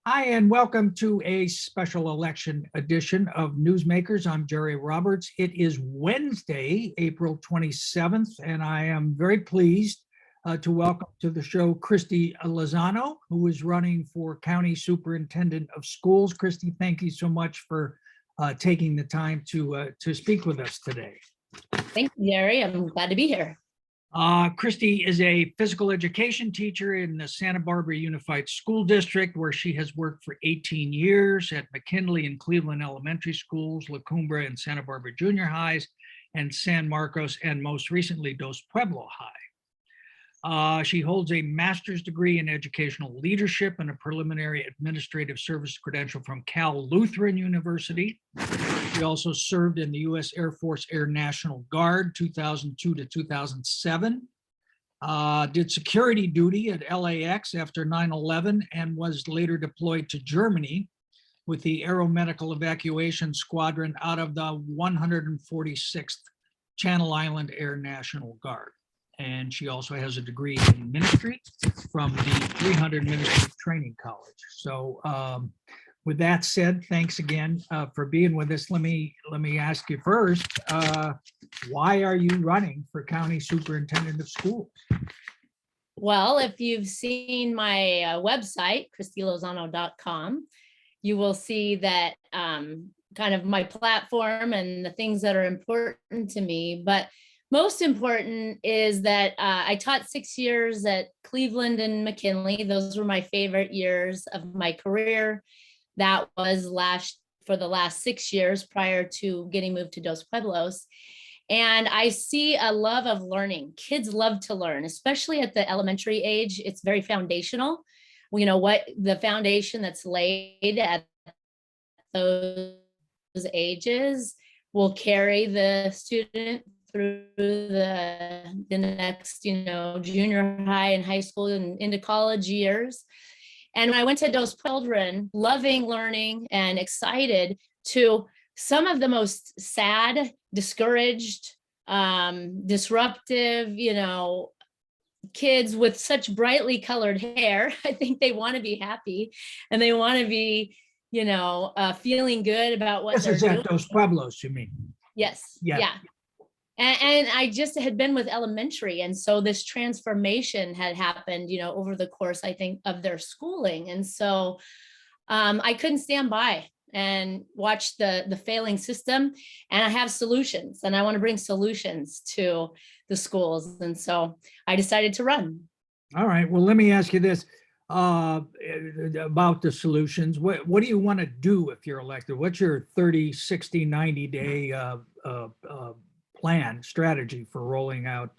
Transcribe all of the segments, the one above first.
Hi, and welcome to a special election edition of Newsmakers. I'm Jerry Roberts. It is Wednesday, April 27th, and I am very pleased to welcome to the show Christy Lozano, who is running for County Superintendent of Schools. Christy, thank you so much for taking the time to speak with us today. Thank you, Jerry. I'm glad to be here. Christy is a physical education teacher in the Santa Barbara Unified School District, where she has worked for 18 years at McKinley and Cleveland Elementary Schools, La Cumbre and Santa Barbara Junior Highs, and San Marcos, and most recently, Dos Pueblos High. She holds a master's degree in educational leadership and a preliminary administrative service credential from Cal Lutheran University. She also served in the U.S. Air Force Air National Guard 2002 to 2007, did security duty at LAX after 9/11 and was later deployed to Germany with the Aeromedical Evacuation Squadron out of the 146th Channel Island Air National Guard. And she also has a degree in ministry from the 300 Ministry Training College. So with that said, thanks again for being with us. Let me ask you first, why are you running for County Superintendent of Schools? Well, if you've seen my website, christylozano.com, you will see that kind of my platform and the things that are important to me. But most important is that I taught 6 years at Cleveland and McKinley. Those were my favorite years of my career. That was for the last 6 years prior to getting moved to Dos Pueblos. And I see a love of learning. Kids love to learn, especially at the elementary age. It's very foundational. You know, what the foundation that's laid at those ages will carry the student through the next, junior high and high school and into college years. And when I went to Dos Pueblos, loving learning and excited, to some of the most sad, discouraged, disruptive, kids with such brightly colored hair. I think they want to be happy and they want to be, feeling good about what they're doing. This is at Dos Pueblos, you mean? Yes. Yeah. And I just had been with elementary. And so this transformation had happened, over the course, I think, of their schooling. And so I couldn't stand by and watch the failing system. And I have solutions and I want to bring solutions to the schools. And so I decided to run. All right. Well, let me ask you this about the solutions. What do you want to do if you're elected? What's your 30, 60, 90 day plan strategy for rolling out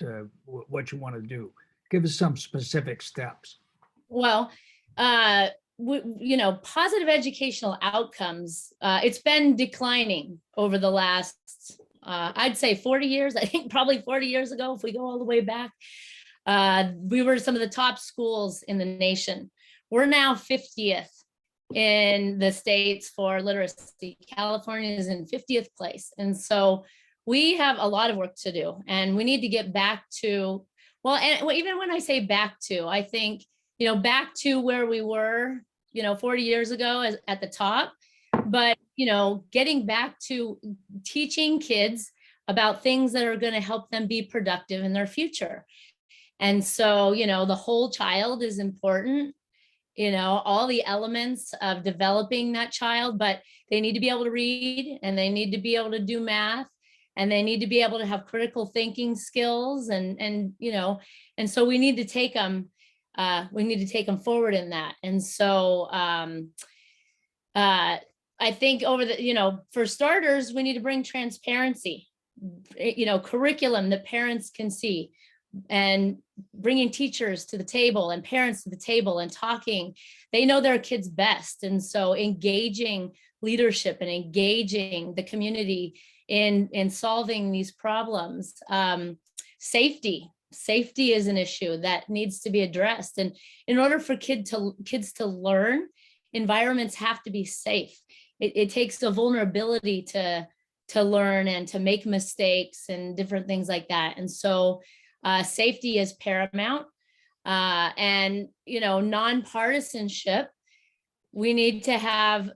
what you want to do? Give us some specific steps. Well, positive educational outcomes, it's been declining over the last, I'd say 40 years. I think probably 40 years ago, if we go all the way back, we were some of the top schools in the nation. We're now 50th in the states for literacy. California is in 50th place. And so we have a lot of work to do, and we need to get back to, and even when I say back to, I think, back to where we were, 40 years ago at the top, but, getting back to teaching kids about things that are going to help them be productive in their future. And so, the whole child is important, all the elements of developing that child, but they need to be able to read and they need to be able to do math. And they need to be able to have critical thinking skills, and so we need to take them forward in that. And so I think for starters, we need to bring transparency, curriculum that parents can see, and bringing teachers to the table and parents to the table and talking. They know their kids best. And so engaging leadership and engaging the community in solving these problems. Safety is an issue that needs to be addressed. And in order for kids to learn, environments have to be safe. It takes a vulnerability to learn and to make mistakes and different things like that. And so safety is paramount. And nonpartisanship we need to have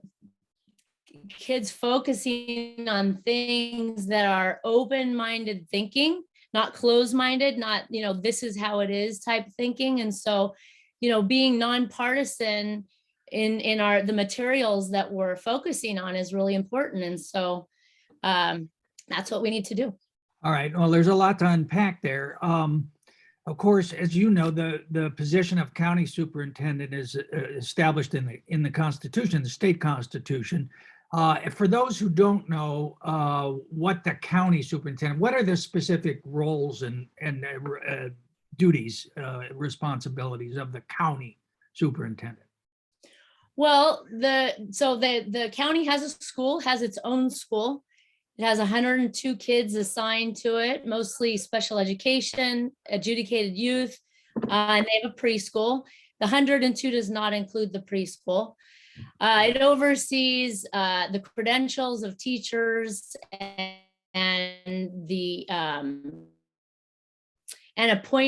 kids focusing on things that are open-minded thinking, not closed-minded, not, this is how it is type thinking. And so, being nonpartisan in the materials that we're focusing on is really important. And so that's what we need to do. All right. Well, there's a lot to unpack there. Of course, as you know, the position of county superintendent is established in the Constitution, the state constitution. For those who don't know what the county superintendent, what are the specific roles and duties, responsibilities of the county superintendent? Well, the county has its own school. It has 102 kids assigned to it, mostly special education, adjudicated youth, and they have a preschool. The 102 does not include the preschool. It oversees the credentials of teachers and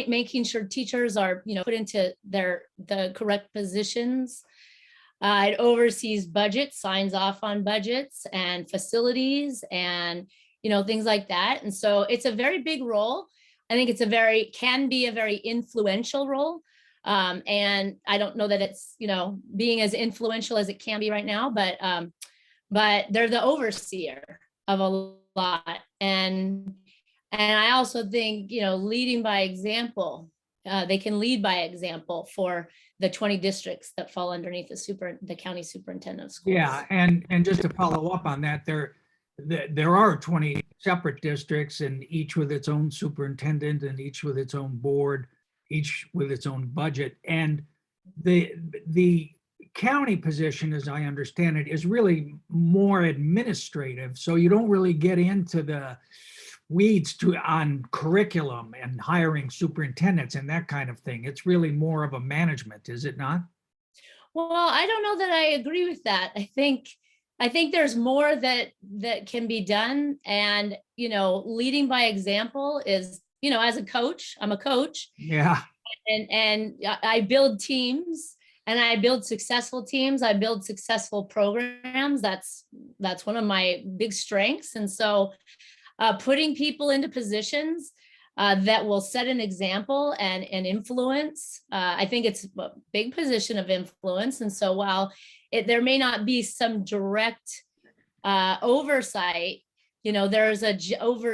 making sure teachers are, put into the correct positions. It oversees budgets, signs off on budgets and facilities and, things like that. And so it's a very big role. I think can be a very influential role. And I don't know that it's, being as influential as it can be right now, but they're the overseer of a lot. And I also think, leading by example, they can lead by example for the 20 districts that fall underneath the county superintendent of schools. Yeah, and just to follow up on that, there are 20 separate districts, and each with its own superintendent, and each with its own board, each with its own budget. And the county position, as I understand it, is really more administrative. So you don't really get into the weeds on curriculum and hiring superintendents and that kind of thing. It's really more of a management, is it not? Well, I don't know that I agree with that. I think there's more that can be done. And, leading by example is, as a coach, I'm a coach. Yeah. And I build teams, and I build successful teams. I build successful programs. That's one of my big strengths. And so putting people into positions that will set an example and influence, I think it's a big position of influence. And so while there may not be some direct oversight, there's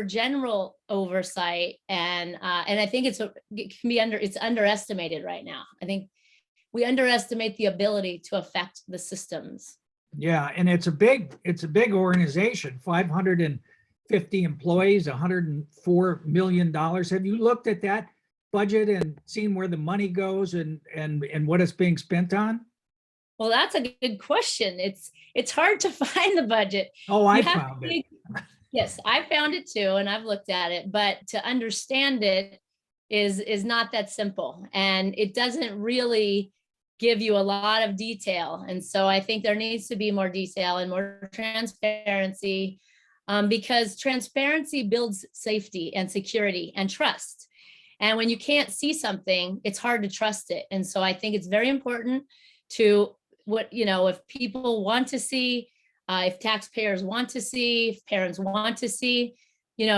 general oversight, and I think it's underestimated right now. I think we underestimate the ability to affect the systems. Yeah, and it's a big organization, 550 employees, $104 million. Have you looked at that budget and seen where the money goes and what it's being spent on? Well, that's a good question. It's hard to find the budget. Oh, I found it. Yes, I found it too, and I've looked at it, but to understand it is not that simple, and it doesn't really give you a lot of detail. And so I think there needs to be more detail and more transparency, because transparency builds safety and security and trust. And when you can't see something, it's hard to trust it. And so I think it's very important to if people want to see, if taxpayers want to see, if parents want to see,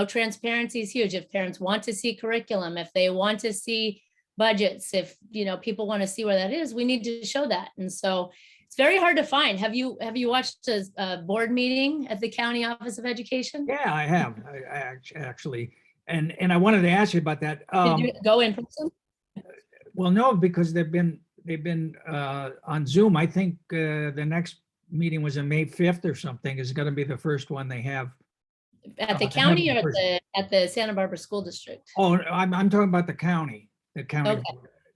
transparency is huge. If parents want to see curriculum, if they want to see budgets, if, people want to see where that is, we need to show that. And so it's very hard to find. Have you watched a board meeting at the County Office of Education? Yeah, I have. I actually, and I wanted to ask you about that. Did you go in person? Well, no, because they've been on Zoom. I think the next meeting was on May 5th or something. Is going to be the first one they have. At the county or at the Santa Barbara School District? Oh, I'm talking about the county. The county. Okay.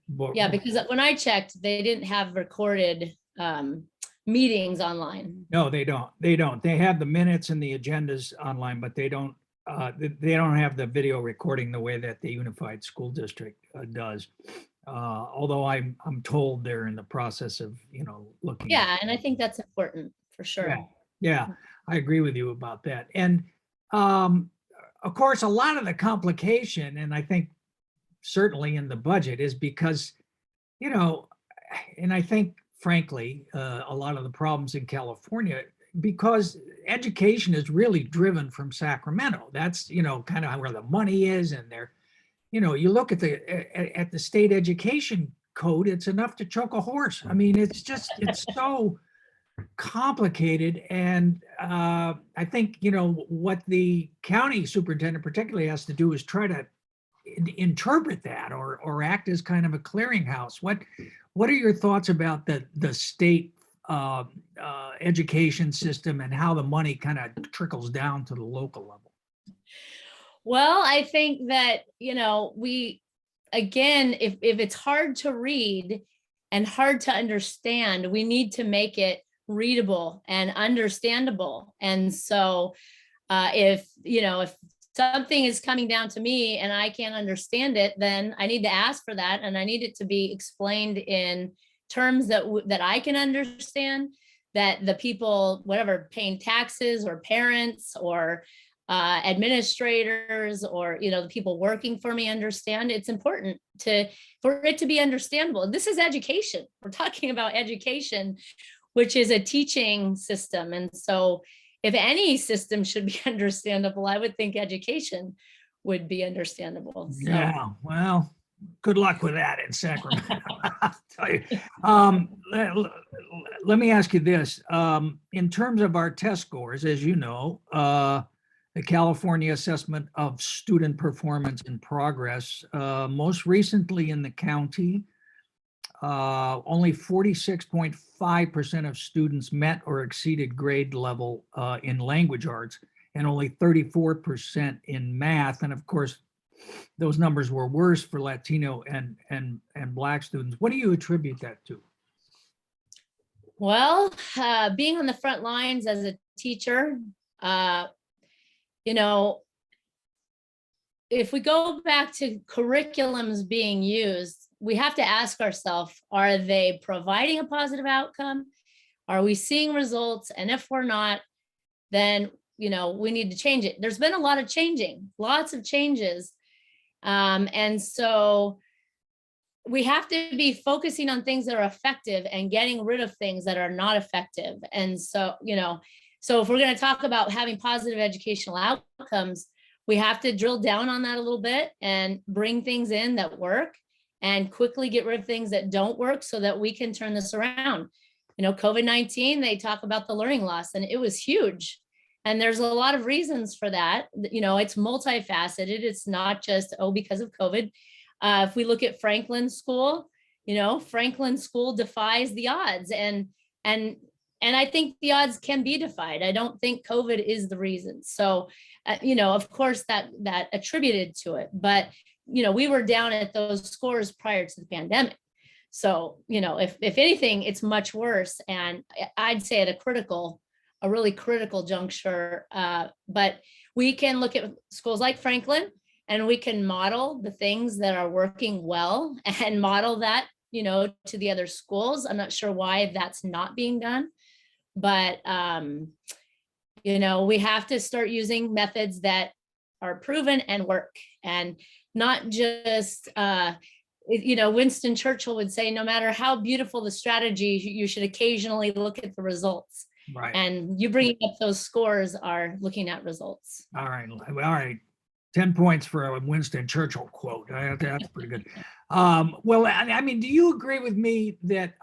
Board. Yeah, because when I checked, they didn't have recorded meetings online. No, they don't. They have the minutes and the agendas online, but they don't have the video recording the way that the Unified School District does. Although I'm told they're in the process of, looking. Yeah, and I think that's important for sure. Yeah, I agree with you about that. And of course, a lot of the complication, and I think certainly in the budget, is because, and I think frankly, a lot of the problems in California, because education is really driven from Sacramento. That's, kind of where the money is. And you look at the state education code, it's enough to choke a horse. I mean, it's so complicated. And I think, what the county superintendent particularly has to do is try to interpret that or act as kind of a clearinghouse. What are your thoughts about the state education system and how the money kind of trickles down to the local level? Well, I think that, again, if it's hard to read and hard to understand, we need to make it readable and understandable. And so if something is coming down to me and I can't understand it, then I need to ask for that. And I need it to be explained in terms that I can understand, that the people, whatever, paying taxes or parents or administrators or, the people working for me understand. It's important for it to be understandable. This is education. We're talking about education, which is a teaching system. And so if any system should be understandable, I would think education would be understandable. So. Yeah, well, good luck with that in Sacramento. I'll tell you. Let me ask you this. In terms of our test scores, as you know, the California Assessment of Student Performance and Progress, most recently in the county, only 46.5% of students met or exceeded grade level in language arts, and only 34% in math. And of course, those numbers were worse for Latino and Black students. What do you attribute that to? Well, being on the front lines as a teacher, if we go back to curriculums being used, we have to ask ourselves, are they providing a positive outcome? Are we seeing results? And if we're not, then, we need to change it. There's been a lot of changing, lots of changes. And so we have to be focusing on things that are effective and getting rid of things that are not effective. And so, so if we're going to talk about having positive educational outcomes, we have to drill down on that a little bit and bring things in that work and quickly get rid of things that don't work so that we can turn this around. COVID-19, they talk about the learning loss, and it was huge. And there's a lot of reasons for that. It's multifaceted. It's not just, because of COVID. If we look at Franklin School, Franklin School defies the odds. And I think the odds can be defied. I don't think COVID is the reason. So, of course, that attributed to it. But, we were down at those scores prior to the pandemic. So, if anything, it's much worse. And I'd say at a really critical juncture. But we can look at schools like Franklin, and we can model the things that are working well and model that, to the other schools. I'm not sure why that's not being done. But, we have to start using methods that are proven and work, and not just, Winston Churchill would say, no matter how beautiful the strategy, you should occasionally look at the results. Right. And you bringing up those scores are looking at results. All right. 10 points for a Winston Churchill quote. That's pretty good. Well, I mean, do you agree with me that,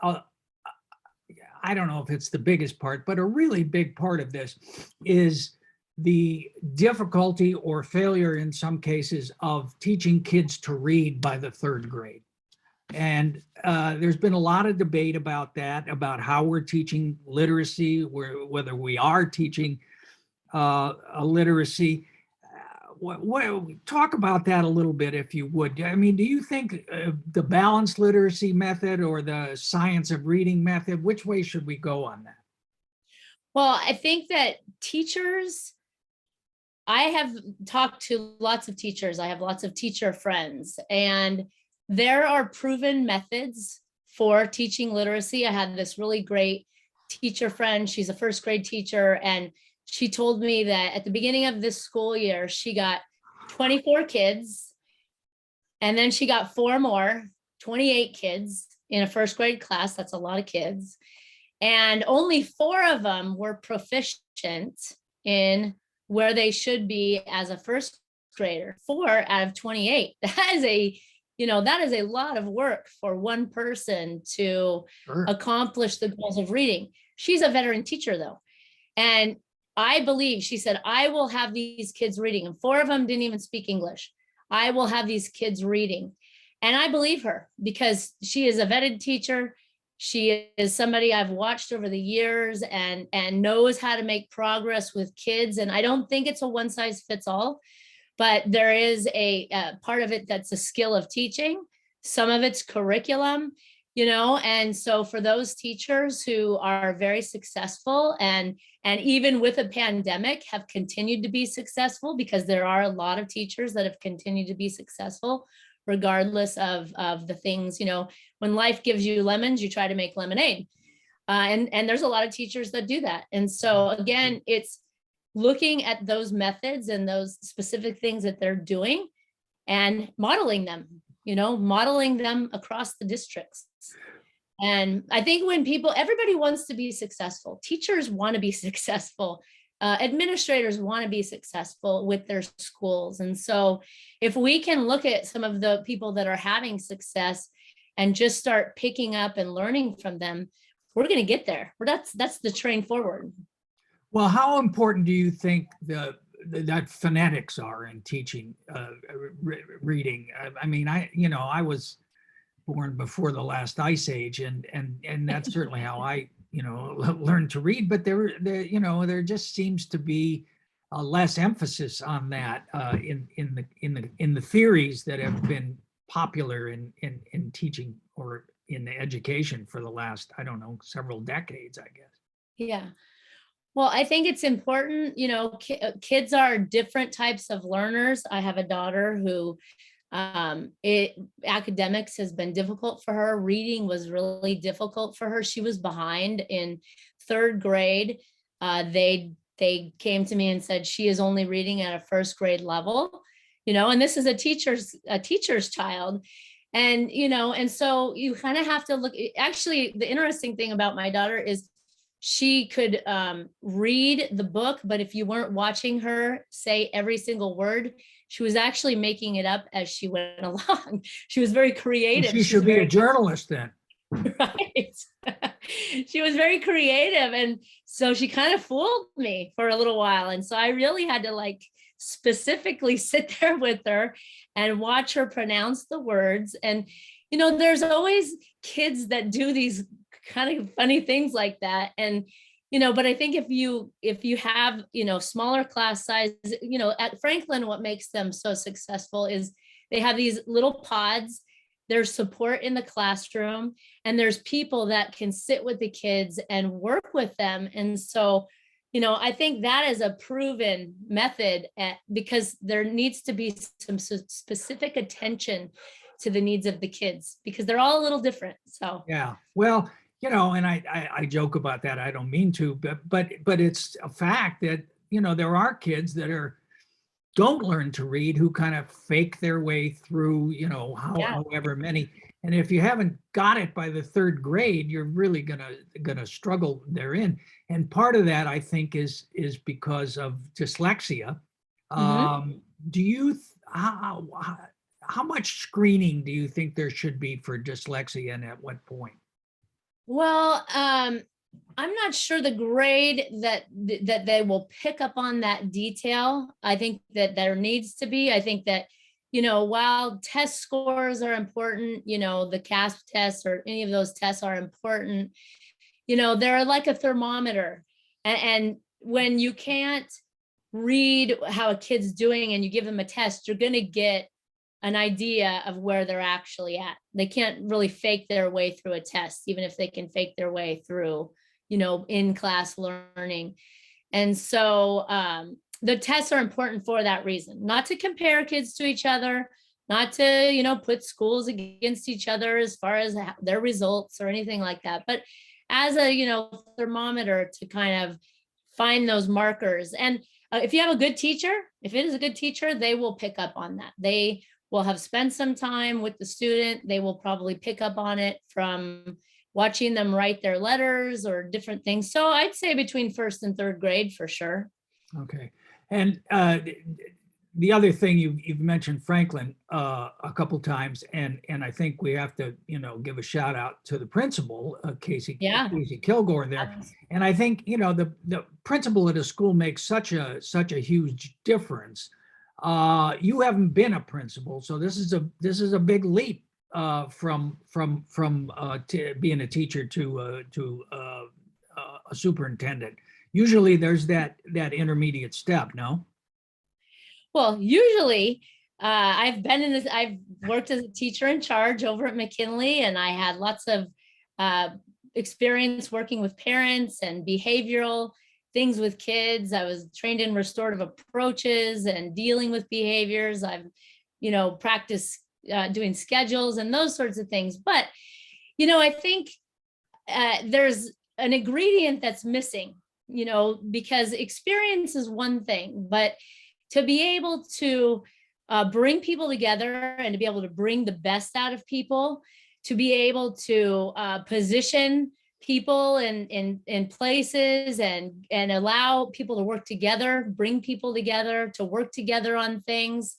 I don't know if it's the biggest part, but a really big part of this is the difficulty or failure in some cases of teaching kids to read by the third grade. And there's been a lot of debate about that, about how we're teaching literacy, whether we are teaching a literacy. Talk about that a little bit, if you would. I mean, do you think the balanced literacy method or the science of reading method, which way should we go on that? Well, I think that teachers, I have talked to lots of teachers. I have lots of teacher friends, and there are proven methods for teaching literacy. I had this really great teacher friend. She's a first grade teacher, and she told me that at the beginning of this school year, she got 24 kids, and then she got 4 more, 28 kids. in a first grade class. That's a lot of kids. And only 4 of them were proficient in where they should be as a first grader. 4 out of 28. That is a lot of work for one person to Sure. accomplish the goals of reading. She's a veteran teacher though. And I believe, she said, I will have these kids reading, and 4 of them didn't even speak English. I will have these kids reading. And I believe her because she is a vetted teacher. She is somebody I've watched over the years and knows how to make progress with kids. And I don't think it's a one size fits all, but there is a part of it that's a skill of teaching. Some of it's curriculum, and so for those teachers who are very successful and even with a pandemic have continued to be successful, because there are a lot of teachers that have continued to be successful regardless of the things, when life gives you lemons, you try to make lemonade. And there's a lot of teachers that do that. And so again, it's looking at those methods and those specific things that they're doing and modeling them across the districts. And I think when everybody wants to be successful, teachers want to be successful, administrators want to be successful with their schools. And so if we can look at some of the people that are having success and just start picking up and learning from them, we're going to get there. That's the train forward. Well, how important do you think that phonetics are in teaching reading? I mean, I was born before the last ice age, and that's certainly how I learned to read. But there just seems to be less emphasis on that in the theories that have been popular in teaching or in education for the last, I don't know, several decades, I guess. Yeah. Well, I think it's important, kids are different types of learners. I have a daughter who academics has been difficult for her. Reading was really difficult for her. She was behind in 3rd grade. They came to me and said she is only reading at a first grade level, and this is a teacher's child. And so you kind of have to look. Actually, the interesting thing about my daughter is she could read the book, but if you weren't watching her say every single word, she was actually making it up as she went along. She was very creative. She should be a journalist then. Right. She was very creative. And so she kind of fooled me for a little while. And so I really had to specifically sit there with her and watch her pronounce the words. And, there's always kids that do these kind of funny things like that. And, but I think if you have, smaller class size, at Franklin, what makes them so successful is they have these little pods, there's support in the classroom, and there's people that can sit with the kids and work with them. And so, I think that is a proven method because there needs to be some specific attention to the needs of the kids because they're all a little different. So, yeah, well, and I joke about that. I don't mean to, but it's a fact that, there are kids that don't learn to read who kind of fake their way through, however many. And if you haven't got it by the 3rd grade, you're really gonna struggle therein. And part of that, I think, is because of dyslexia. How much screening do you think there should be for dyslexia, and at what point? Well, I'm not sure the grade that they will pick up on that detail. I think that there needs to be. I think that, while test scores are important, the CASP tests or any of those tests are important, they're like a thermometer. And when you can't read how a kid's doing and you give them a test, you're going to get an idea of where they're actually at. They can't really fake their way through a test, even if they can fake their way through, in-class learning. And so the tests are important for that reason, not to compare kids to each other, not to, put schools against each other as far as their results or anything like that, but as a, thermometer to kind of find those markers. And if you have a good teacher, if it is a good teacher, they will pick up on that. They will have spent some time with the student. They will probably pick up on it from watching them write their letters or different things. So I'd say between first and third grade for sure. Okay. And the other thing you've mentioned Franklin a couple times, and I think we have to, give a shout out to the principal, Casey Kilgore there. And I think, the principal at a school makes such a huge difference. You haven't been a principal, so this is a big leap from being a teacher to a superintendent. Usually there's that intermediate step, no? Well, usually I've worked as a teacher in charge over at McKinley, and I had lots of experience working with parents and behavioral things with kids. I was trained in restorative approaches and dealing with behaviors. I've, practiced doing schedules and those sorts of things. But, I think there's an ingredient that's missing, because experience is one thing, but to be able to bring people together and to be able to bring the best out of people, to be able to position people in places and allow people to work together, bring people together to work together on things.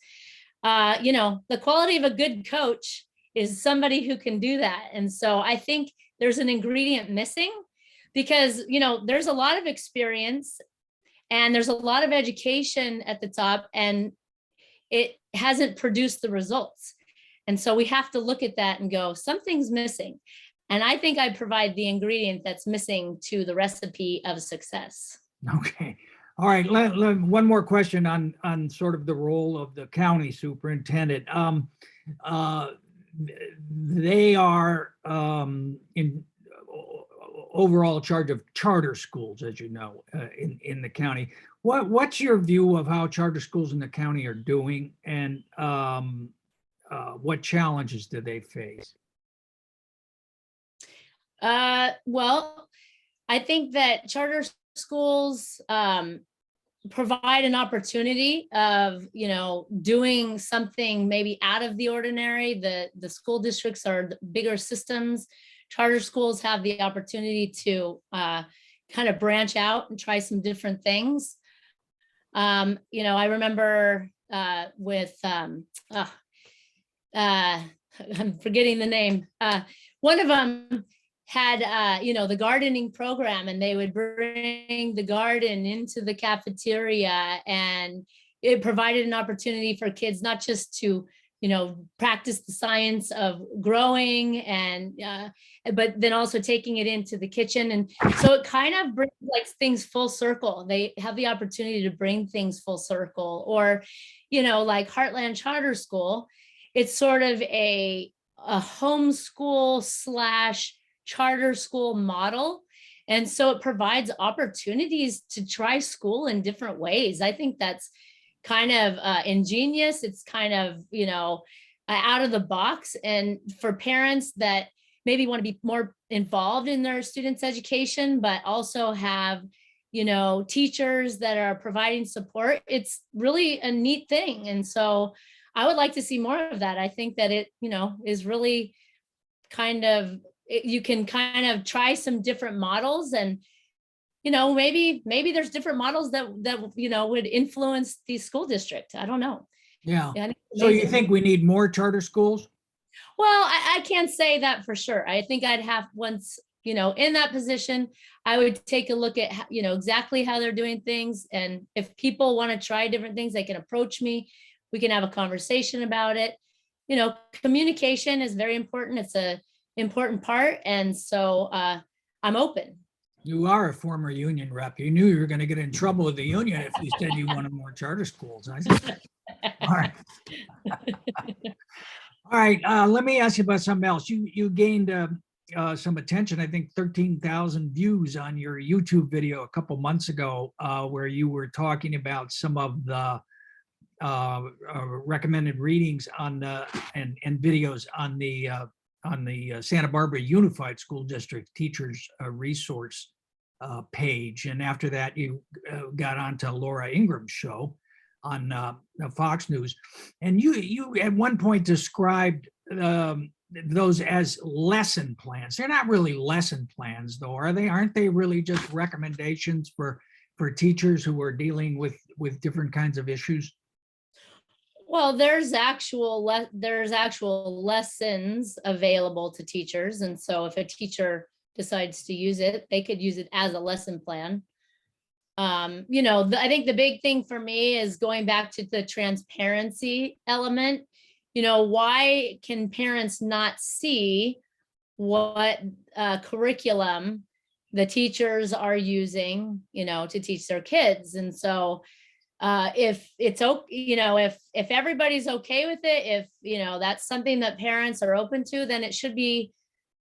The quality of a good coach is somebody who can do that. And so I think there's an ingredient missing because, there's a lot of experience and there's a lot of education at the top and it hasn't produced the results. And so we have to look at that and go, something's missing. And I think I provide the ingredient that's missing to the recipe of success. Okay. All right. One more question on sort of the role of the county superintendent. They are in overall charge of charter schools, as you know, in the county. What's your view of how charter schools in the county are doing, and what challenges do they face? Well, I think that charter schools provide an opportunity of, doing something maybe out of the ordinary. The school districts are bigger systems. Charter schools have the opportunity to kind of branch out and try some different things. I remember with, I'm forgetting the name. One of them had, the gardening program, and they would bring the garden into the cafeteria, and it provided an opportunity for kids not just to, practice the science of growing but then also taking it into the kitchen. And so it kind of brings like things full circle. They have the opportunity to bring things full circle, or, like Heartland Charter School, it's sort of a homeschool / charter school model. And so it provides opportunities to try school in different ways. I think that's kind of ingenious. It's kind of, out of the box. And for parents that maybe want to be more involved in their students' education, but also have, teachers that are providing support, it's really a neat thing. And so I would like to see more of that. I think that it, is really kind of, you can kind of try some different models, and maybe there's different models that would influence the school district. I don't know. Yeah. So you think we need more charter schools? Well, I can't say that for sure. I think I'd have, once in that position, I would take a look at exactly how they're doing things, and if people want to try different things, they can approach me. We can have a conversation about it. Communication is very important. It's a important part, and so I'm open. You are a former union rep. You knew you were going to get in trouble with the union if you said you wanted more charter schools. I said, all right. All right. Let me ask you about something else. You gained some attention, I think 13,000 views on your YouTube video a couple months ago, where you were talking about some of the recommended readings on and videos on the Santa Barbara Unified School District Teachers Resource page. And after that, you got onto Laura Ingram's show. Fox News, and you at one point described those as lesson plans. They're not really lesson plans, though, are they? Aren't they really just recommendations for teachers who are dealing with different kinds of issues? Well, there's actual lessons available to teachers. And so if a teacher decides to use it, they could use it as a lesson plan. I think the big thing for me is going back to the transparency element. Why can parents not see what curriculum the teachers are using, to teach their kids? And so if it's okay, if everybody's okay with it, if that's something that parents are open to, then it should be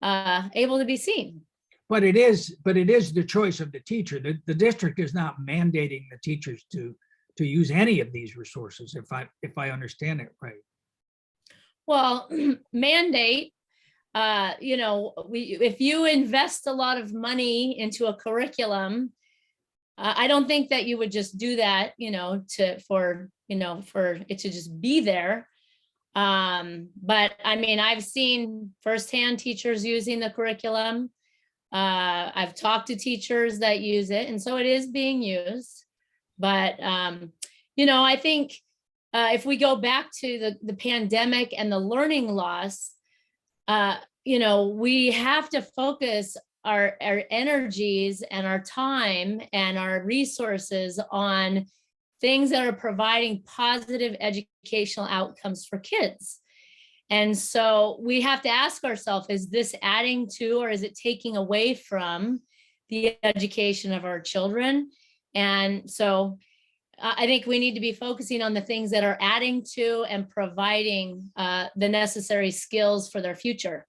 able to be seen. But it is the choice of the teacher. The district is not mandating the teachers to use any of these resources, if I understand it right. Well, mandate, if you invest a lot of money into a curriculum, I don't think that you would just do that, for it to just be there. But I mean, I've seen firsthand teachers using the curriculum. I've talked to teachers that use it, and so it is being used. But, I think if we go back to the pandemic and the learning loss, we have to focus our energies and our time and our resources on things that are providing positive educational outcomes for kids. And so we have to ask ourselves, is this adding to, or is it taking away from the education of our children? And so I think we need to be focusing on the things that are adding to and providing the necessary skills for their future.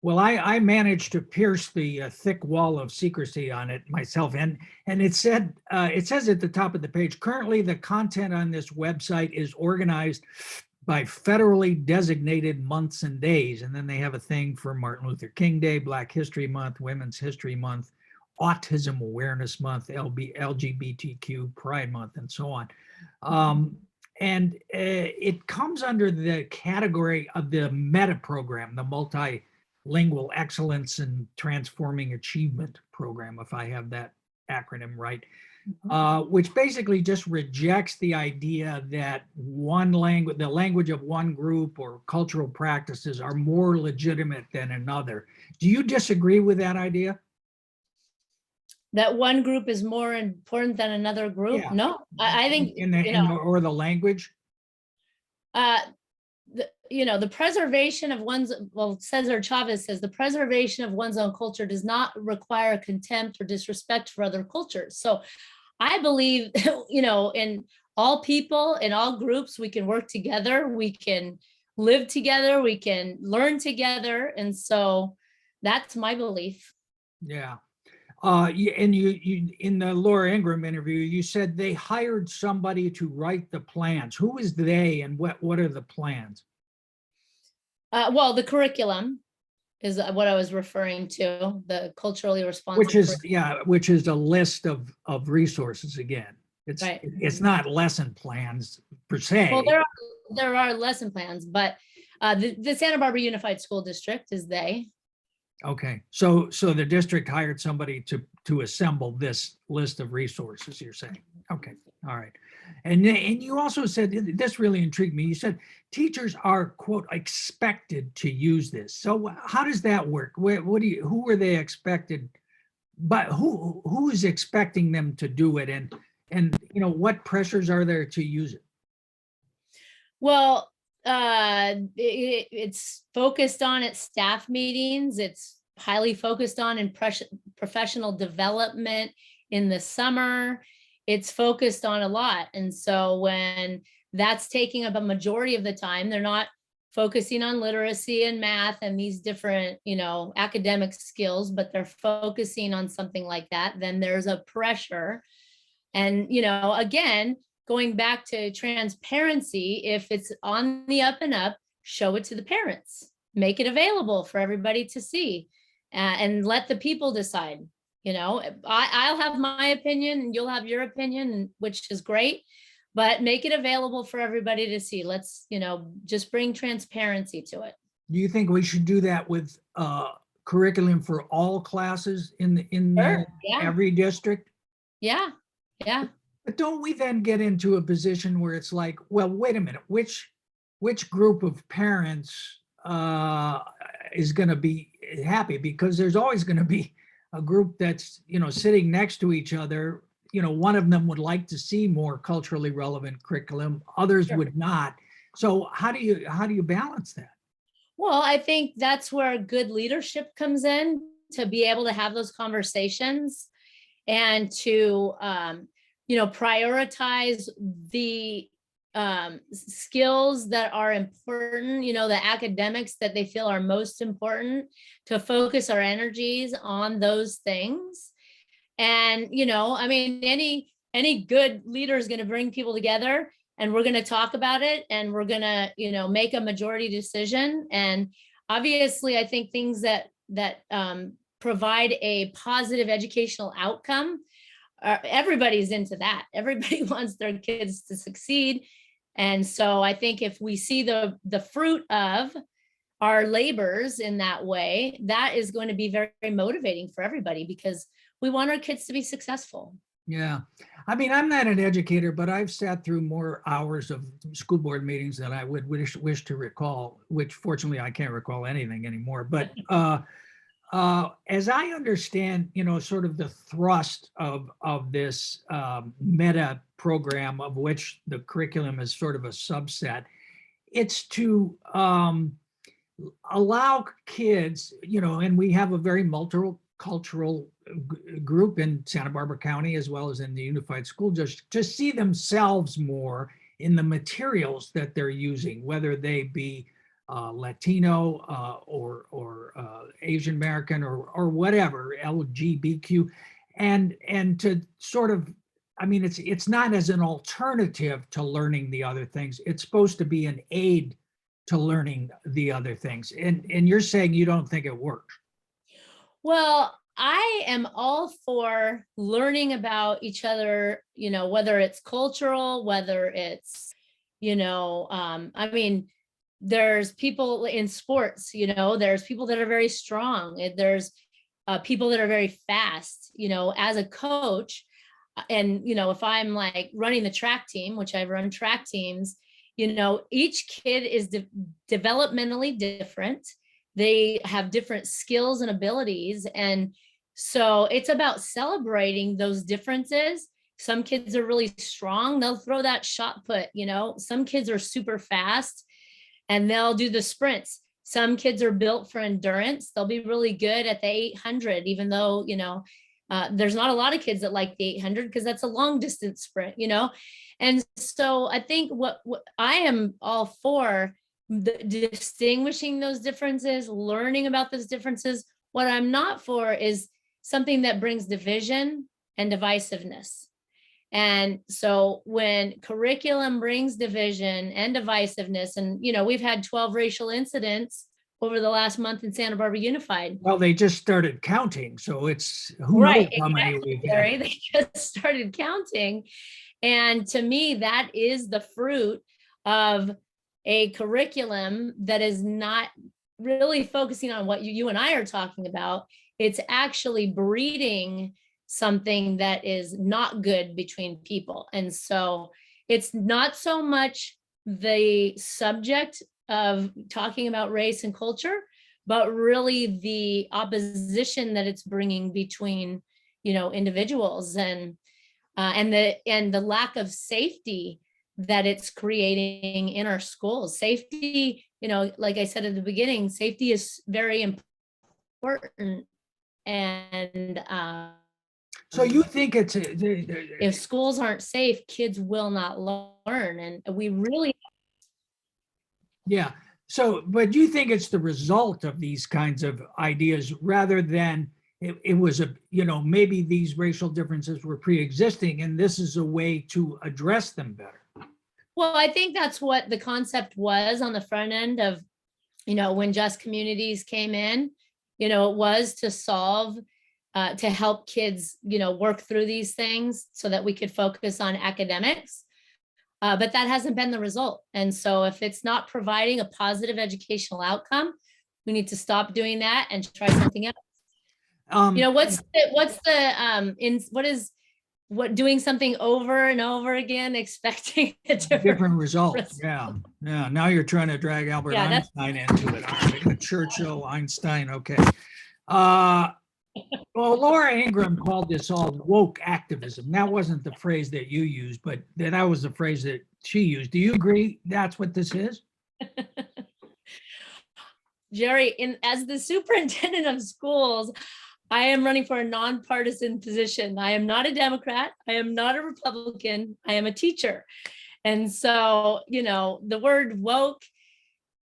Well, I managed to pierce the thick wall of secrecy on it myself, and it says at the top of the page, currently the content on this website is organized by federally designated months and days, and then they have a thing for Martin Luther King Day, Black History Month, Women's History Month, Autism Awareness Month, LGBTQ Pride Month, and so on. And it comes under the category of the META program, the Multilingual Excellence and Transforming Achievement Program, if I have that acronym right, which basically just rejects the idea that the language of one group or cultural practices are more legitimate than another. Do you disagree with that idea? That one group is more important than another group? Yeah. No, I think or the language. The preservation of one's, Cesar Chavez says, the preservation of one's own culture does not require contempt or disrespect for other cultures. So I believe, in all people, in all groups, we can work together, we can live together, we can learn together. And so that's my belief. Yeah. And you in the Laura Ingraham interview, you said they hired somebody to write the plans. Who is they, and what are the plans? Well, the curriculum is what I was referring to, the culturally responsive. Which is a list of resources again. It's right. It's not lesson plans per se. Well, there are lesson plans, but the Santa Barbara Unified School District is they. Okay, so the district hired somebody to assemble this list of resources, you're saying. Okay, all right. And you also said, this really intrigued me, you said teachers are, quote, expected to use this. So how does that work? Who are they expected, but who is expecting them to do it, and what pressures are there to use it? Well, it's focused on at staff meetings. It's highly focused on in professional development in the summer. It's focused on a lot. And so when that's taking up a majority of the time, they're not focusing on literacy and math and these different, academic skills, but they're focusing on something like that, then there's a pressure. And, again, going back to transparency, if it's on the up and up, show it to the parents, make it available for everybody to see, and let the people decide. I'll have my opinion and you'll have your opinion, which is great, but make it available for everybody to see. Let's, just bring transparency to it. Do you think we should do that with curriculum for all classes in Sure. Yeah. every district? Yeah. Yeah. But don't we then get into a position where it's like, well, wait a minute, which group of parents is going to be happy? Because there's always going to be a group that's, sitting next to each other. One of them would like to see more culturally relevant curriculum, others Sure. would not. So how do you balance that? Well, I think that's where good leadership comes in, to be able to have those conversations and to, prioritize the skills that are important, the academics that they feel are most important, to focus our energies on those things. And, any good leader is going to bring people together, and we're going to talk about it, and we're going to, make a majority decision. And obviously, I think things that provide a positive educational outcome, everybody's into that. Everybody wants their kids to succeed. And so I think if we see the fruit of our labors in that way, that is going to be very, very motivating for everybody, because we want our kids to be successful. Yeah. I'm not an educator, but I've sat through more hours of school board meetings than I would wish to recall, which fortunately I can't recall anything anymore. But as I understand, sort of the thrust of this meta program, of which the curriculum is sort of a subset, it's to allow kids, and we have a very multicultural group in Santa Barbara County, as well as in the Unified School District, to see themselves more in the materials that they're using, whether they be Latino or Asian American or whatever, LGBTQ, and to sort of, it's not as an alternative to learning the other things. It's supposed to be an aid to learning the other things. And you're saying you don't think it works. Well, I am all for learning about each other, whether it's cultural, whether it's, there's people in sports, there's people that are very strong. There's people that are very fast, as a coach. And, if I'm like running the track team, which I run track teams, each kid is developmentally different. They have different skills and abilities. And so it's about celebrating those differences. Some kids are really strong. They'll throw that shot put, some kids are super fast and they'll do the sprints. Some kids are built for endurance. They'll be really good at the 800, even though, there's not a lot of kids that like the 800 because that's a long distance sprint, And so I think what I am all for, distinguishing those differences, learning about those differences. What I'm not for is something that brings division and divisiveness. And so when curriculum brings division and divisiveness, and, we've had 12 racial incidents over the last month in Santa Barbara Unified. Well, they just started counting. So it's who knows how many we've had. They just started counting. And to me, that is the fruit of a curriculum that is not really focusing on what you and I are talking about. It's actually breeding something that is not good between people. And so it's not so much the subject of talking about race and culture, but really the opposition that it's bringing between, individuals, and the lack of safety that it's creating in our schools. Safety, like I said at the beginning, safety is very important. And so you think it's if schools aren't safe, kids will not learn. And we really. Yeah. So, but you think it's the result of these kinds of ideas rather than it was maybe these racial differences were pre-existing and this is a way to address them better. Well, I think that's what the concept was on the front end of, when Just Communities came in, it was to solve to help kids, work through these things so that we could focus on academics. But that hasn't been the result. And so if it's not providing a positive educational outcome, we need to stop doing that and try something else. What doing something over and over again, expecting a different result. Yeah. Now you're trying to drag Albert Einstein into it. All right. Churchill, Einstein. Okay. Well, Laura Ingram called this all woke activism. That wasn't the phrase that you used, but that was the phrase that she used. Do you agree that's what this is? Jerry, as the superintendent of schools, I am running for a nonpartisan position. I am not a Democrat. I am not a Republican. I am a teacher. And so, the word woke,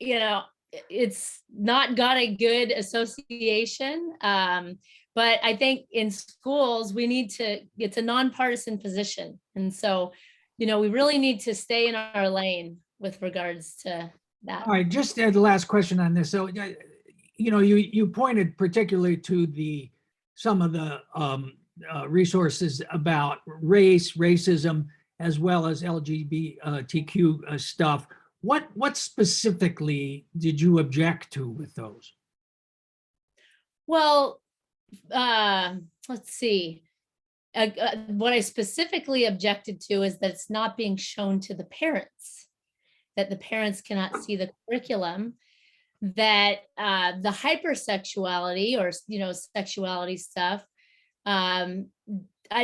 it's not got a good association. But I think in schools, it's a nonpartisan position. And so, we really need to stay in our lane with regards to that. All right, just the last question on this. So, you pointed particularly to some of the resources about racism, as well as LGBTQ stuff. What specifically did you object to with those? Well, let's see. What I specifically objected to is that it's not being shown to the parents, that the parents cannot see the curriculum, that the hypersexuality or sexuality stuff, I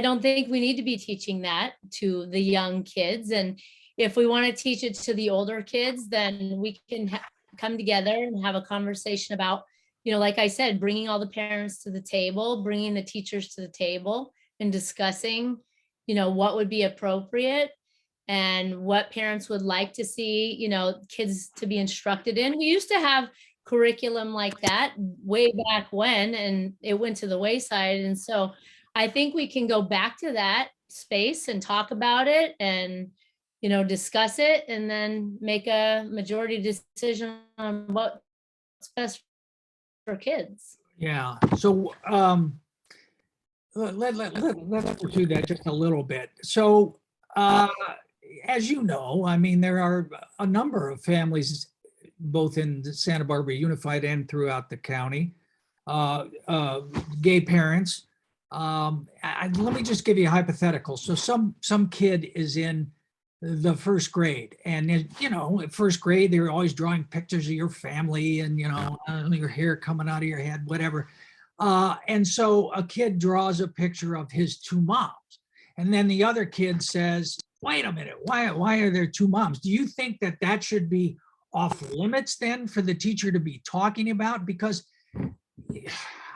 don't think we need to be teaching that to the young kids. And if we want to teach it to the older kids, then we can come together and have a conversation about, like I said, bringing all the parents to the table, bringing the teachers to the table and discussing, what would be appropriate and what parents would like to see, kids to be instructed in. We used to have curriculum like that way back when, and it went to the wayside. And so I think we can go back to that space and talk about it and, discuss it, and then make a majority decision on what's best for kids. Yeah. So let's do that just a little bit. So as you know, I mean, there are a number of families, both in the Santa Barbara Unified and throughout the county, gay parents. Let me just give you a hypothetical. So some kid is in the first grade, and at first grade, they're always drawing pictures of your family and, your hair coming out of your head, whatever. And so a kid draws a picture of his two moms. And then the other kid says, wait a minute, why are there two moms? Do you think that should be off limits then for the teacher to be talking about? Because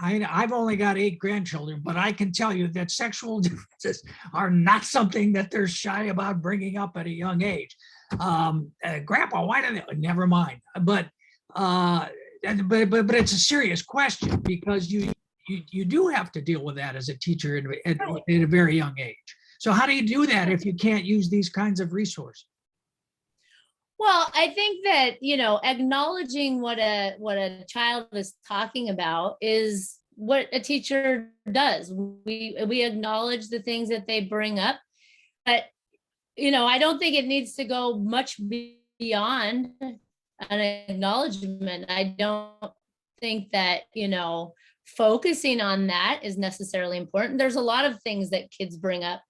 I've only got 8 grandchildren, but I can tell you that sexual differences are not something that they're shy about bringing up at a young age. Grandpa, why do they? Never mind. But it's a serious question, because you do have to deal with that as a teacher at a very young age. So how do you do that if you can't use these kinds of resources? Well, I think that, acknowledging what a child is talking about is what a teacher does. We acknowledge the things that they bring up, but, I don't think it needs to go much beyond an acknowledgement. I don't think that, focusing on that is necessarily important. There's a lot of things that kids bring up.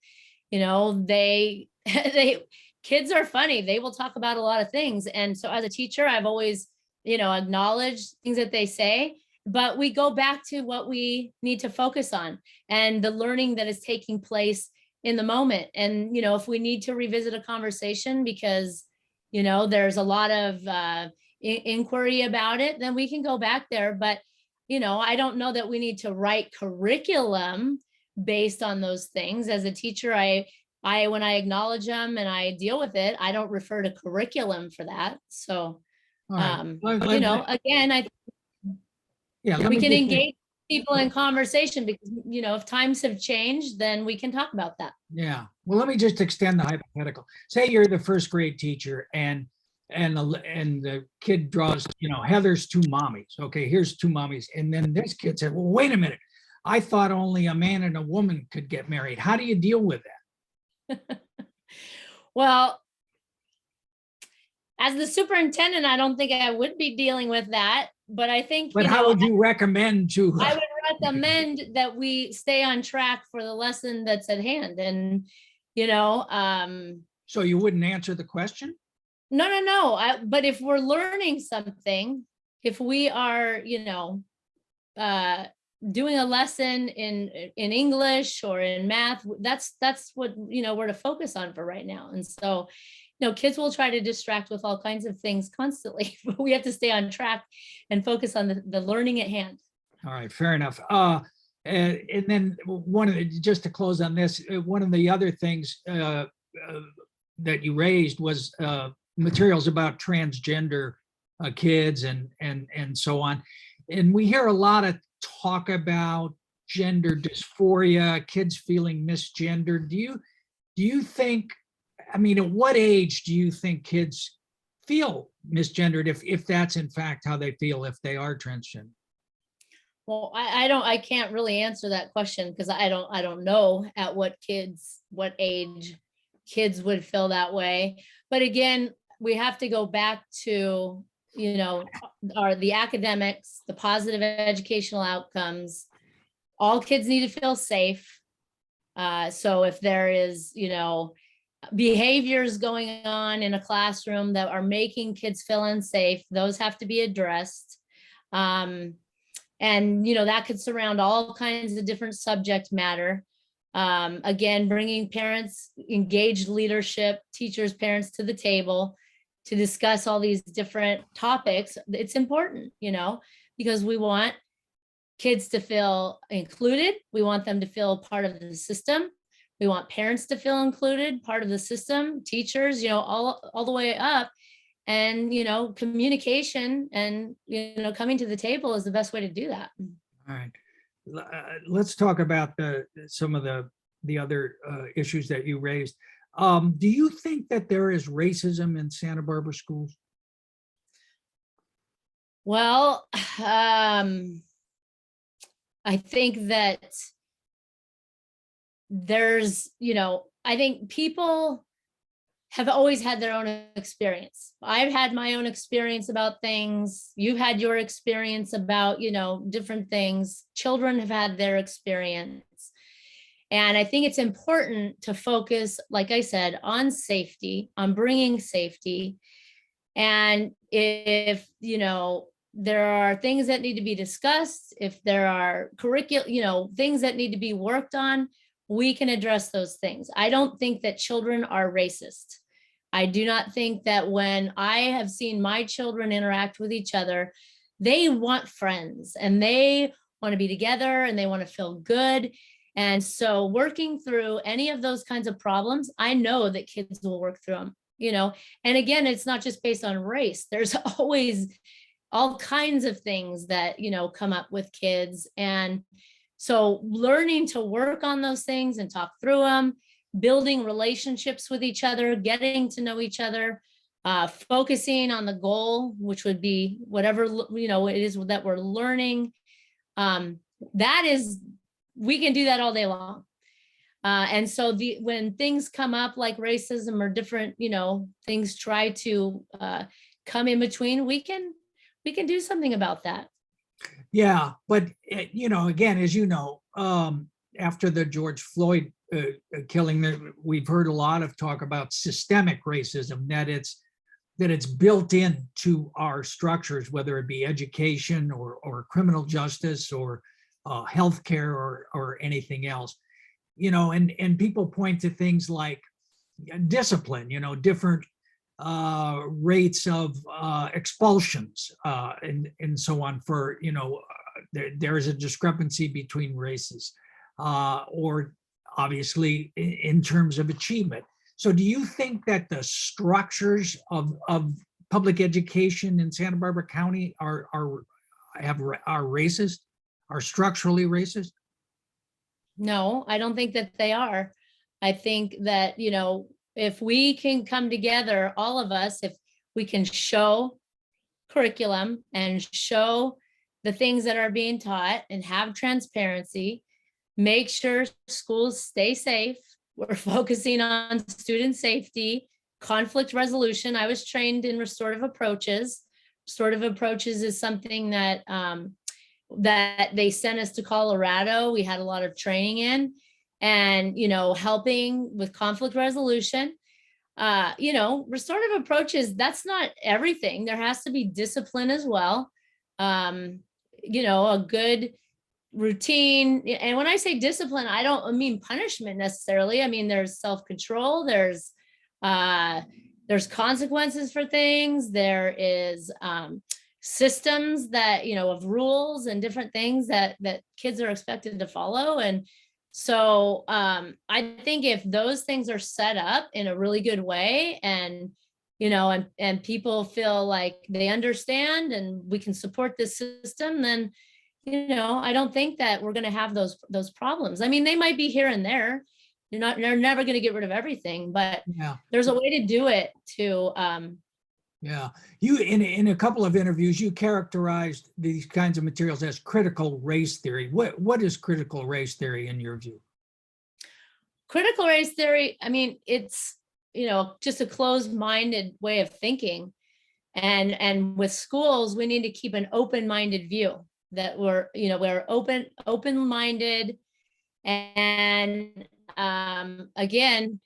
Kids are funny. They will talk about a lot of things. And so as a teacher, I've always, acknowledged things that they say, but we go back to what we need to focus on and the learning that is taking place in the moment. And, if we need to revisit a conversation because, there's a lot of inquiry about it, then we can go back there. But, I don't know that we need to write curriculum based on those things. As a teacher, when I acknowledge them and I deal with it, I don't refer to curriculum for that. So, again, we can engage people in conversation because, if times have changed, then we can talk about that. Yeah. Well, let me just extend the hypothetical. Say you're the first grade teacher and the kid draws, Heather's two mommies. Okay, here's two mommies. And then this kid said, well, wait a minute. I thought only a man and a woman could get married. How do you deal with that? Well, as the superintendent, I don't think I would be dealing with that, but I think, But how would you recommend to? I would recommend that we stay on track for the lesson that's at hand. And, So you wouldn't answer the question? no. But if we're learning something, if we are, doing a lesson in English or in math, that's what, we're to focus on for right now. And so, kids will try to distract with all kinds of things constantly, but we have to stay on track and focus on the learning at hand. All right, fair enough. And then just to close on this, one of the other things that you raised was materials about transgender kids and so on. And we hear a lot of talk about gender dysphoria, kids feeling misgendered. Do you think, I mean, at what age do you think kids feel misgendered if that's in fact how they feel, if they are transgender? Well, I can't really answer that question because I don't know at what age kids would feel that way. But again, we have to go back to, the academics, the positive educational outcomes. All kids need to feel safe. So if there is, behaviors going on in a classroom that are making kids feel unsafe, those have to be addressed. And, that could surround all kinds of different subject matter. Again, bringing parents, engaged leadership, teachers, parents to the table to discuss all these different topics. It's important, because we want kids to feel included. We want them to feel part of the system. We want parents to feel included, part of the system, teachers, all the way up. And, communication and, coming to the table is the best way to do that. All right. Let's talk about some of the other issues that you raised. Do you think that there is racism in Santa Barbara schools? Well, I think that there's, I think people have always had their own experience. I've had my own experience about things. You've had your experience about, different things. Children have had their experience. And I think it's important to focus, like I said, on safety, on bringing safety. And if, there are things that need to be discussed, if there are things that need to be worked on, we can address those things. I don't think that children are racist. I do not think that when I have seen my children interact with each other, they want friends and they want to be together and they want to feel good. And so working through any of those kinds of problems, I know that kids will work through them, and again, it's not just based on race. There's always all kinds of things that, come up with kids. And so learning to work on those things and talk through them, building relationships with each other, getting to know each other, focusing on the goal, which would be whatever, it is that we're learning. We can do that all day long. And so when things come up like racism or different, things try to come in between, we can do something about that. Yeah, but again, as after the George Floyd killing, we've heard a lot of talk about systemic racism, that it's built into our structures, whether it be education or criminal justice or healthcare or anything else. And people point to things like discipline, different rates of expulsions and so on for, there is a discrepancy between races or obviously in terms of achievement. So do you think that the structures of public education in Santa Barbara County are racist, are structurally racist? No, I don't think that they are. I think that, if we can come together, all of us, if we can show curriculum and show the things that are being taught and have transparency, make sure schools stay safe. We're focusing on student safety, conflict resolution. I was trained in restorative approaches. Restorative approaches is something that that they sent us to Colorado. We had a lot of training in, and helping with conflict resolution. Restorative approaches, that's not everything. There has to be discipline as well. A good routine. And when I say discipline, I don't mean punishment necessarily. I mean, there's self-control, there's consequences for things. There is systems that, of rules and different things that kids are expected to follow. And so I think if those things are set up in a really good way, and and people feel like they understand and we can support this system, then I don't think that we're going to have those problems. I mean, they might be here and there. They're never going to get rid of everything, but Yeah. there's a way to do it to Yeah. You, in a couple of interviews, you characterized these kinds of materials as critical race theory. What is critical race theory in your view? Critical race theory, I mean, it's, just a closed-minded way of thinking. And with schools, we need to keep an open-minded view, that we're open-minded. And again,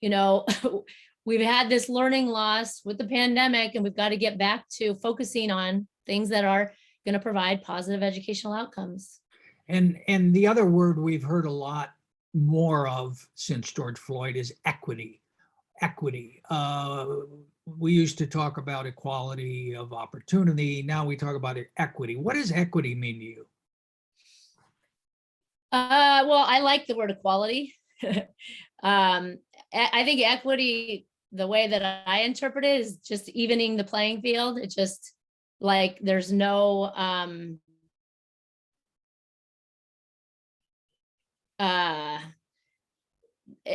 we've had this learning loss with the pandemic, and we've got to get back to focusing on things that are going to provide positive educational outcomes. And the other word we've heard a lot more of since George Floyd is equity. Equity. We used to talk about equality of opportunity. Now we talk about equity. What does equity mean to you? Well, I like the word equality. I think equity, the way that I interpret it, is just evening the playing field. It's just like there's no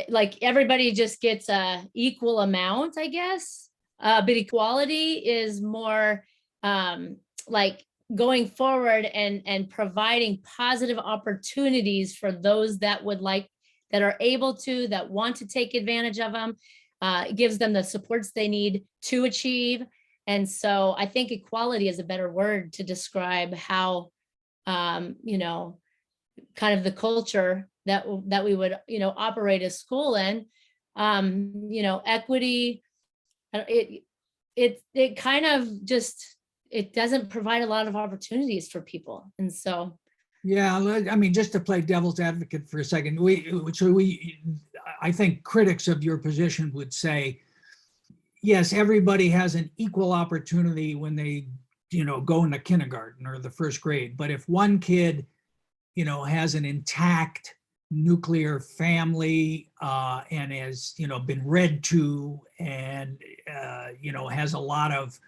like everybody just gets a equal amount, I guess. But equality is more like going forward and providing positive opportunities for those that are able to, that want to take advantage of them. It gives them the supports they need to achieve. And so I think equality is a better word to describe how, kind of the culture that we would, operate a school in. Equity, it kind of just, it doesn't provide a lot of opportunities for people. And so, yeah, I mean, just to play devil's advocate for a second, I think critics of your position would say, yes, everybody has an equal opportunity when they, go into kindergarten or the first grade. But if one kid, has an intact nuclear family and has, been read to, and, has a lot of,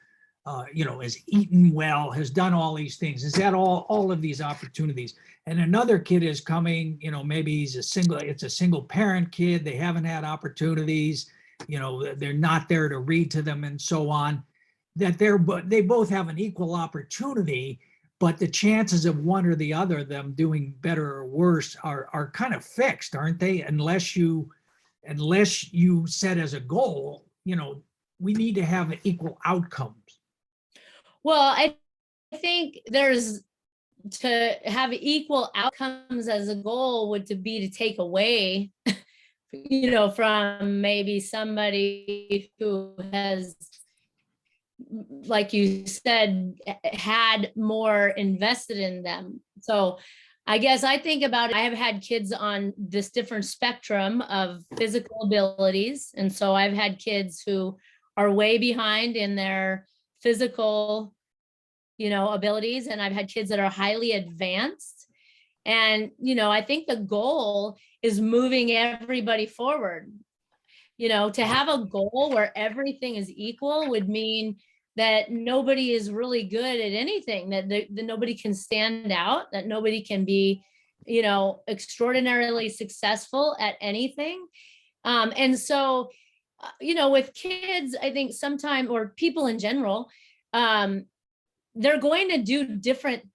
has eaten well, has done all these things, is that all of these opportunities. And another kid is coming, maybe it's a single parent kid, they haven't had opportunities, they're not there to read to them and so on, that they both have an equal opportunity, but the chances of one or the other of them doing better or worse are kind of fixed, aren't they? Unless you set as a goal, we need to have equal outcomes. well, I think to have equal outcomes as a goal would be to take away, from maybe somebody who has, like you said, had more invested in them. So I guess I think about it, I have had kids on this different spectrum of physical abilities. And so I've had kids who are way behind in their physical, abilities. And I've had kids that are highly advanced. And, I think the goal is moving everybody forward. To have a goal where everything is equal would mean that nobody is really good at anything, that nobody can stand out, that nobody can be, extraordinarily successful at anything. And so, with kids, I think sometimes, or people in general, they're going to do different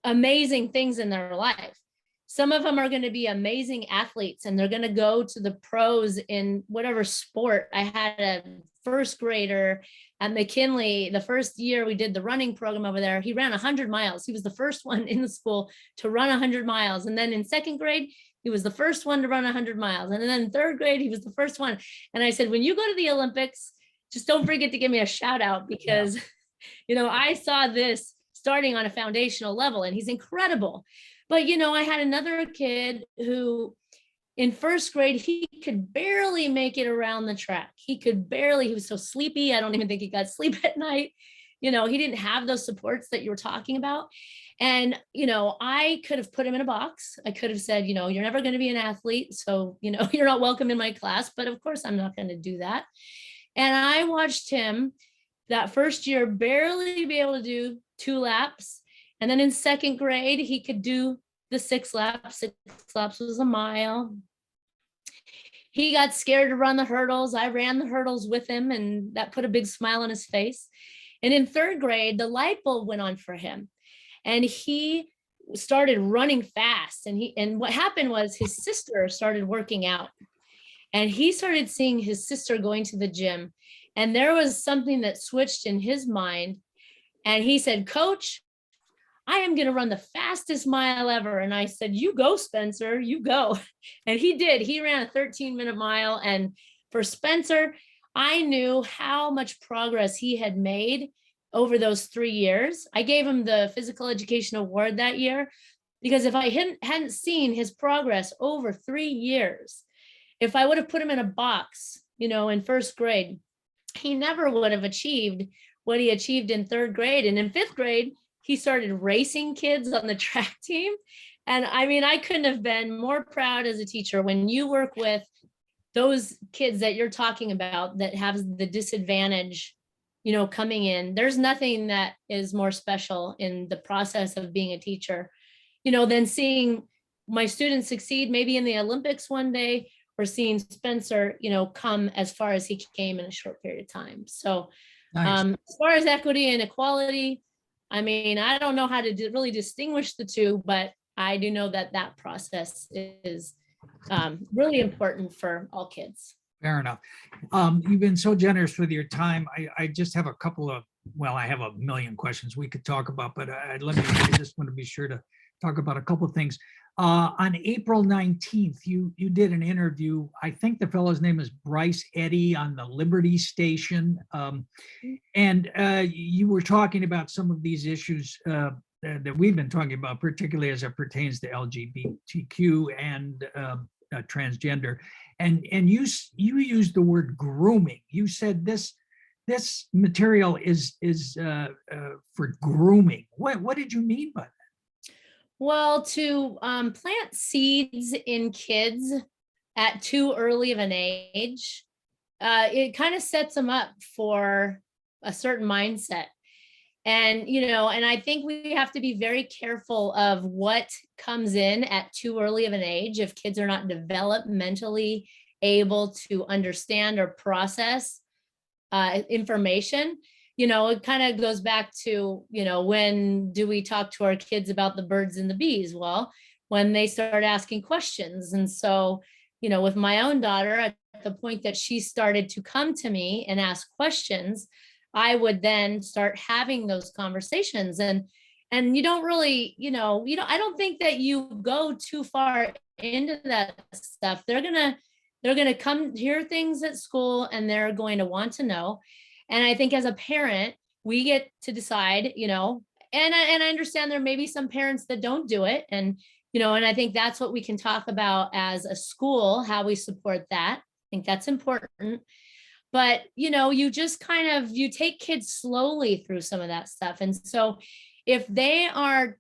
amazing things in their life. Some of them are going to be amazing athletes and they're going to go to the pros in whatever sport. I had a first grader at McKinley. The first year we did the running program over there, he ran 100 miles. He was the first one in the school to run 100 miles. And then in second grade, he was the first one to run 100 miles. And then in third grade, he was the first one. And I said, when you go to the Olympics, just don't forget to give me a shout out, because, I saw this starting on a foundational level and he's incredible. But, I had another kid who in first grade, he could barely make it around the track. He was so sleepy. I don't even think he got sleep at night. He didn't have those supports that you were talking about. And, I could have put him in a box. I could have said, you're never going to be an athlete. So, you're not welcome in my class. But of course, I'm not going to do that. And I watched him that first year barely be able to do 2 laps. And then in second grade, he could do the 6 laps. 6 laps was a mile. He got scared to run the hurdles. I ran the hurdles with him, and that put a big smile on his face. And in third grade, the light bulb went on for him. And he started running fast. And what happened was his sister started working out. And he started seeing his sister going to the gym. And there was something that switched in his mind. And he said, Coach, I am going to run the fastest mile ever. And I said, you go, Spencer, you go. And he did. He ran a 13-minute mile. And for Spencer, I knew how much progress he had made over those 3 years. I gave him the physical education award that year, because if I hadn't seen his progress over 3 years, if I would have put him in a box, in first grade, he never would have achieved what he achieved in third grade. And in fifth grade, he started racing kids on the track team. And I couldn't have been more proud as a teacher when you work with those kids that you're talking about that have the disadvantage, coming in. There's nothing that is more special in the process of being a teacher, than seeing my students succeed maybe in the Olympics one day, or seeing Spencer, come as far as he came in a short period of time. So Nice. as far as equity and equality, I don't know how to really distinguish the two, but I do know that process is really important for all kids. Fair enough. You've been so generous with your time. I just have a couple of, I have a million questions we could talk about, but I just want to be sure to talk about a couple of things. On April 19th, you did an interview. I think the fellow's name is Bryce Eddy on the Liberty Station. And you were talking about some of these issues that we've been talking about, particularly as it pertains to LGBTQ and transgender. And you used the word grooming. You said this material is for grooming. What did you mean by that? Well, to plant seeds in kids at too early of an age, it kind of sets them up for a certain mindset. And, and I think we have to be very careful of what comes in at too early of an age. If kids are not developmentally able to understand or process information, it kind of goes back to, when do we talk to our kids about the birds and the bees? Well, when they start asking questions. And so, with my own daughter, at the point that she started to come to me and ask questions, I would then start having those conversations. And you don't really, I don't think that you go too far into that stuff. They're going to come hear things at school and they're going to want to know. And I think as a parent, we get to decide, and I understand there may be some parents that don't do it. And, and I think that's what we can talk about as a school, how we support that. I think that's important. But, you just you take kids slowly through some of that stuff. And so if they are,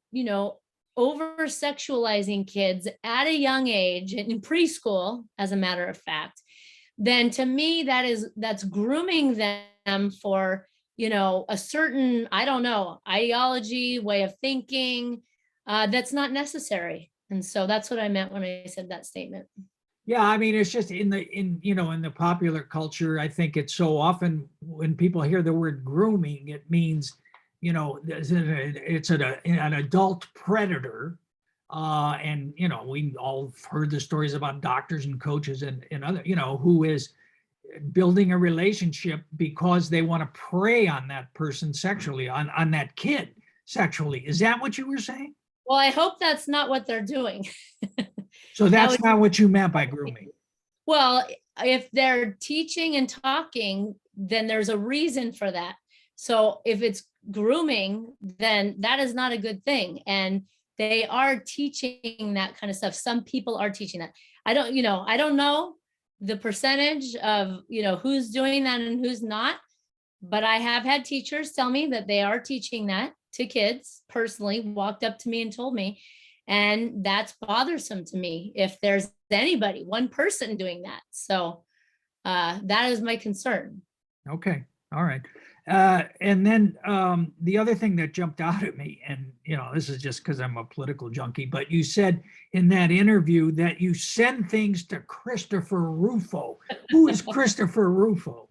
over sexualizing kids at a young age, in preschool, as a matter of fact, then to me, that's grooming them for, a certain, ideology, way of thinking, that's not necessary. And so that's what I meant when I said that statement. Yeah, it's just in the popular culture, I think it's so often when people hear the word grooming, it means it's an adult predator. And, we all heard the stories about doctors and coaches and other, who is building a relationship because they want to prey on that person sexually, on that kid sexually. Is that what you were saying? Well, I hope that's not what they're doing. So that's not what you meant by grooming. Well, if they're teaching and talking, then there's a reason for that. So if it's grooming, then that is not a good thing. And they are teaching that kind of stuff. Some people are teaching that. I don't know the percentage of, who's doing that and who's not, but I have had teachers tell me that they are teaching that to kids, personally walked up to me and told me, and that's bothersome to me if there's anybody, one person doing that. So that is my concern. Okay. All right. And then the other thing that jumped out at me, and this is just because I'm a political junkie, but you said in that interview that you send things to Christopher Rufo. Who is Christopher Rufo?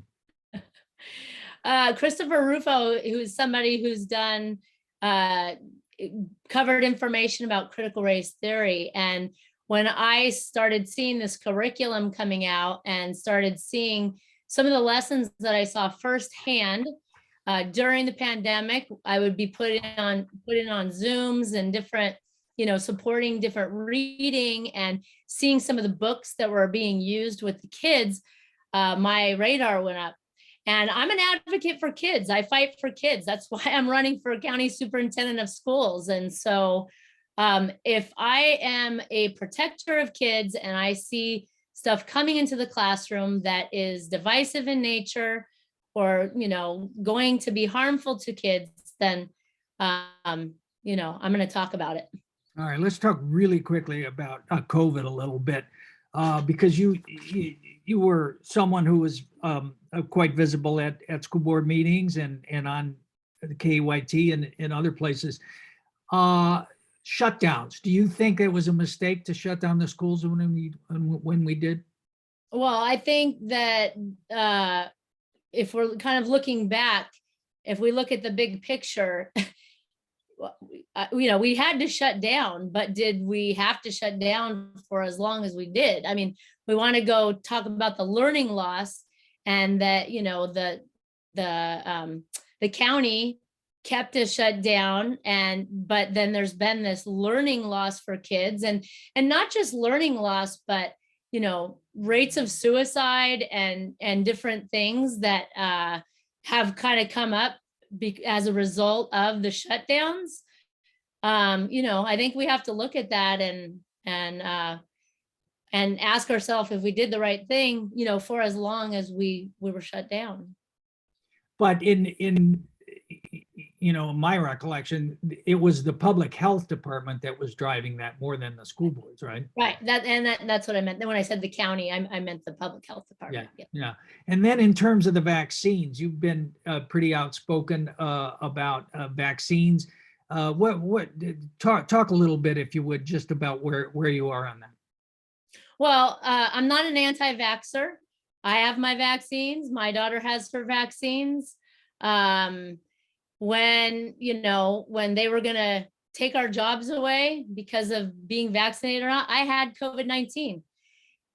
Christopher Rufo, who's somebody who's done covered information about critical race theory. And when I started seeing this curriculum coming out and started seeing some of the lessons that I saw firsthand during the pandemic, I would be put in on Zooms and different, supporting different reading and seeing some of the books that were being used with the kids. My radar went up. And I'm an advocate for kids. I fight for kids. That's why I'm running for county superintendent of schools. And so if I am a protector of kids and I see stuff coming into the classroom that is divisive in nature or, going to be harmful to kids, then, I'm going to talk about it. All right, let's talk really quickly about COVID a little bit, because you were someone who was quite visible at school board meetings and on the KYT and in other places. Shutdowns. Do you think it was a mistake to shut down the schools when we did? Well, I think that if we're kind of looking back, if we look at the big picture, we had to shut down, but did we have to shut down for as long as we did? I mean, we want to go talk about the learning loss and that, the county kept us shut down, but then there's been this learning loss for kids and not just learning loss, but rates of suicide and different things that have kind of come up as a result of the shutdowns. I think we have to look at that and ask ourselves if we did the right thing, for as long as we were shut down. But in my recollection, it was the public health department that was driving that more than the school boards, right? Right. That's what I meant. Then when I said the county, I meant the public health department. Yeah. And then in terms of the vaccines, you've been pretty outspoken about vaccines. Talk a little bit, if you would, just about where you are on that. Well, I'm not an anti-vaxxer. I have my vaccines. My daughter has her vaccines. When they were going to take our jobs away because of being vaccinated or not, I had COVID-19.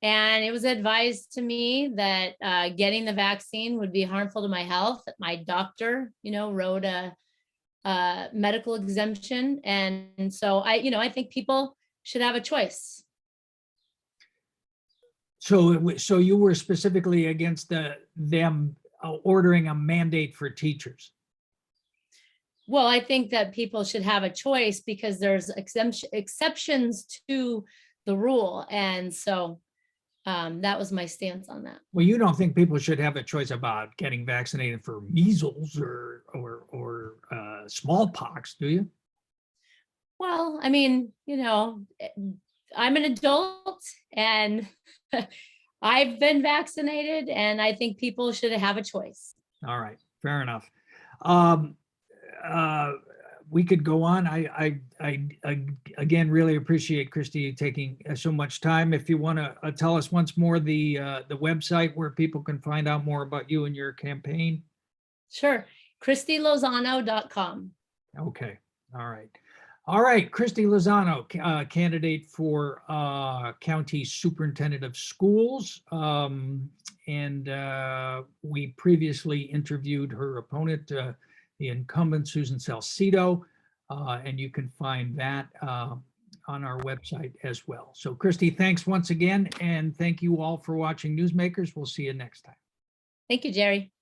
And it was advised to me that getting the vaccine would be harmful to my health. My doctor, wrote a medical exemption. And so I think people should have a choice. So you were specifically against them ordering a mandate for teachers? Well, I think that people should have a choice because there's exceptions to the rule. And so that was my stance on that. Well, you don't think people should have a choice about getting vaccinated for measles or smallpox, do you? Well, I mean, I'm an adult and I've been vaccinated, and I think people should have a choice. All right, fair enough. We could go on. I again really appreciate Christy taking so much time. If you want to tell us once more the website where people can find out more about you and your campaign. Sure. ChristyLozano.com. Okay, all right. All right, Christy Lozano, candidate for County Superintendent of Schools. And we previously interviewed her opponent, the incumbent Susan Salcido, and you can find that on our website as well. So Christy, thanks once again, and thank you all for watching Newsmakers. We'll see you next time. Thank you, Jerry.